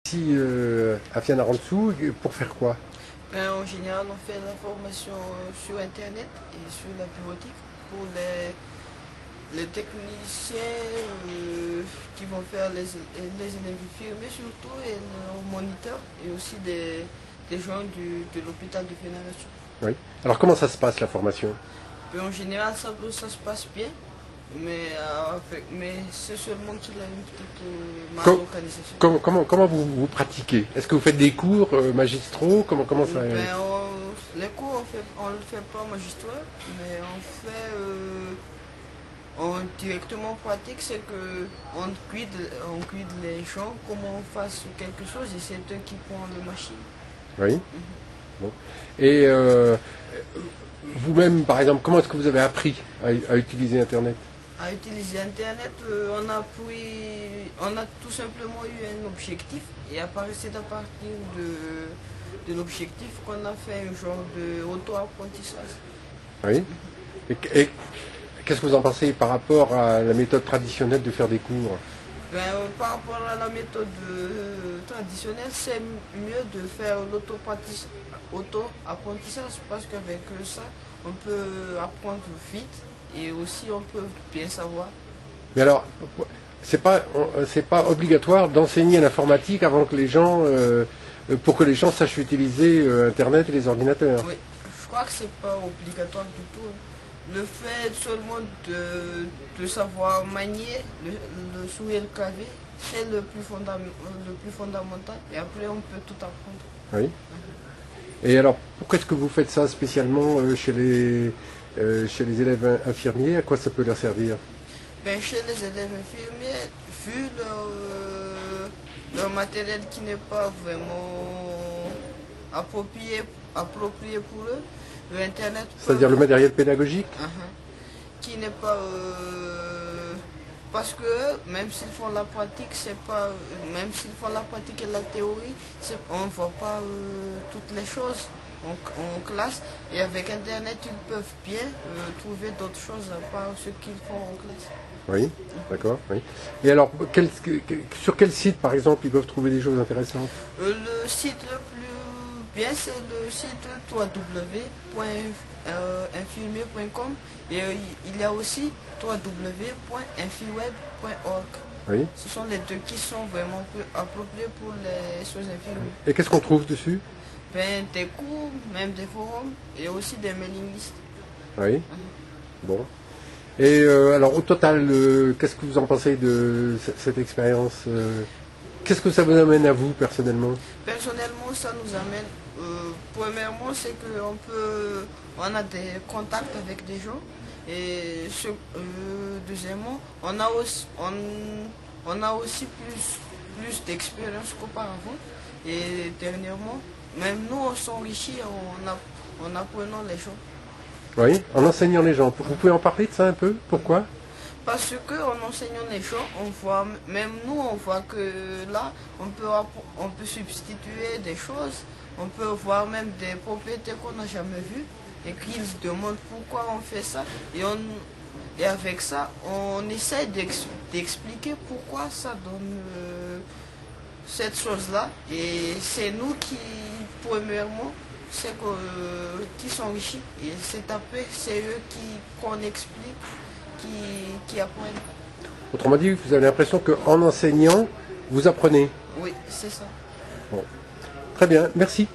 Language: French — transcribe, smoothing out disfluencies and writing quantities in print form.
Ici à Fianarantsoa, pour faire quoi? En général, on fait la formation sur Internet et sur la bureautique pour les techniciens qui vont faire les élèves infirmiers surtout et nos moniteurs et aussi des gens de l'hôpital de Fianarantsoa. Oui. Alors comment ça se passe la formation? En général, ça se passe bien, mais c'est seulement qu'il y a une petite mal-organisation. Comment vous pratiquez? Est-ce que vous faites des cours magistraux? Comment ça? Les cours, on ne le fait pas magistral, mais directement pratique, c'est que on guide les gens, comment on fasse quelque chose, et c'est eux qui prennent la machine. Oui. Bon. Et vous-même, par exemple, comment est-ce que vous avez appris à utiliser Internet? À utiliser Internet, on a tout simplement eu un objectif, et c'est à partir de l'objectif qu'on a fait un genre d'auto-apprentissage. Oui. Et qu'est-ce que vous en pensez par rapport à la méthode traditionnelle de faire des cours? Par rapport à la méthode traditionnelle, c'est mieux de faire l'auto-apprentissage parce qu'avec ça, on peut apprendre vite et aussi on peut bien savoir. Mais alors, c'est pas obligatoire d'enseigner l'informatique avant que les gens, pour que les gens sachent utiliser Internet et les ordinateurs. Oui, je crois que c'est pas obligatoire du tout. Le fait seulement de savoir manier le souris et le clavier, c'est le plus fondamental. Et après, on peut tout apprendre. Oui. Et alors, pourquoi est-ce que vous faites ça spécialement chez les élèves infirmiers? À quoi ça peut leur servir? Chez les élèves infirmiers, vu leur matériel qui n'est pas vraiment approprié pour eux, l'Internet C'est-à-dire le matériel pédagogique? Qui n'est pas... parce que même s'ils font la pratique, c'est pas... Même s'ils font la pratique et la théorie, on ne voit pas toutes les choses en classe. Et avec Internet, ils peuvent bien trouver d'autres choses à part ce qu'ils font en classe. Oui, d'accord. Oui. Et alors, sur quel site, par exemple, ils peuvent trouver des choses intéressantes? Le site le plus bien, c'est le site www.infirmier.com et il y a aussi www.infirweb.org. Oui. Ce sont les deux qui sont vraiment appropriés pour les choses infirmières. Et qu'est-ce qu'on trouve dessus? Des cours, même des forums et aussi des mailing lists. Oui. Bon. Et alors au total, qu'est-ce que vous en pensez de cette expérience? Qu'est-ce que ça vous amène à vous personnellement? Personnellement, ça nous amène, premièrement, c'est on a des contacts avec des gens. Et deuxièmement, on a aussi plus d'expérience qu'auparavant. Et dernièrement, même nous, on s'enrichit en apprenant les gens. Oui, en enseignant les gens. Vous pouvez en parler de ça un peu? Pourquoi? Parce qu'en enseignant les gens, même nous, on voit que là, on peut substituer des choses, on peut voir même des propriétés qu'on n'a jamais vues et qu'ils se demandent pourquoi on fait ça. Et avec ça, on essaie d'expliquer pourquoi ça donne cette chose-là. Et c'est nous qui, premièrement, qui s'enrichissent. Et c'est après, c'est eux qu'on explique, qui apprennent. Autrement dit, vous avez l'impression qu'en enseignant, vous apprenez. Oui, c'est ça. Bon. Très bien, merci.